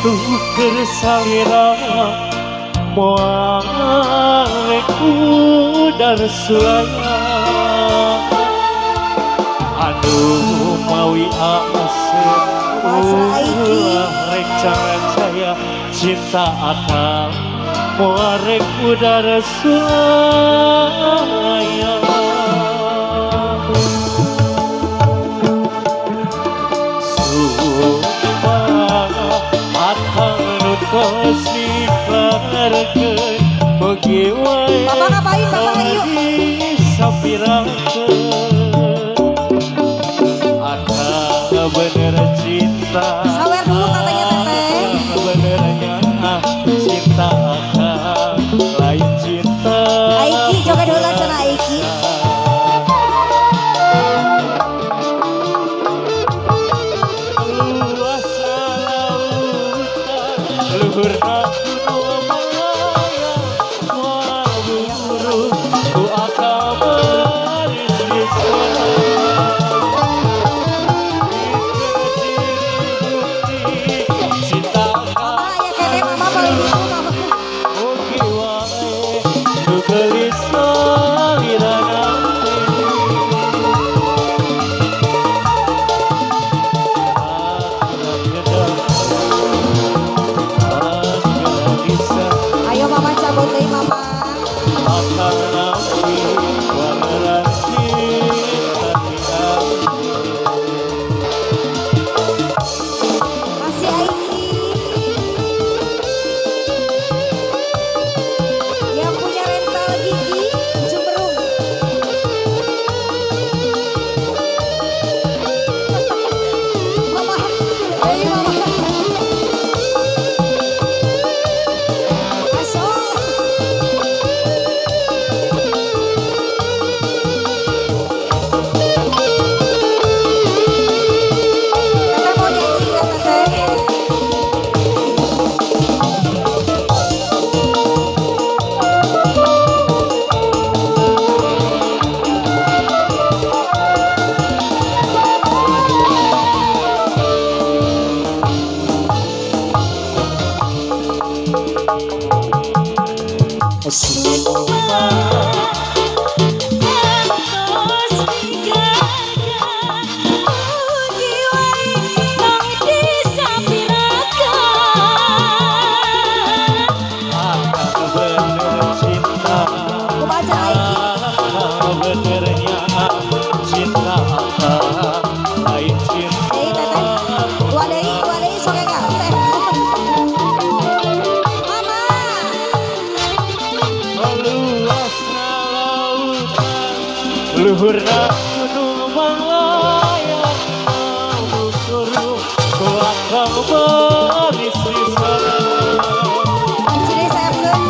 tuker salira moarek udar sulaya aduh mawi asep rek saya cinta akal moarek udar sulaya kos niklarkeun bagi wae Bapak ngapain Bapak ayo sapirakeun ada bener cinta sawer dulu katanya teteh benernya cinta lain cinta Aiki joget heula cenah Aiki luhurna gunung Malaya waburu ku akal baris di sana cinta Mama ya kene mama balik dulu mama oke wae ku gelis salirana ayo mama cabut deui mama masih Aiki yang punya rental gigi Jumberung mama ayo mama benernya cinta lain cinta dua deui soge gasep mama luasna lautan luhurna gunung Malaya bukuru ku akal baris di sana jadi saya belum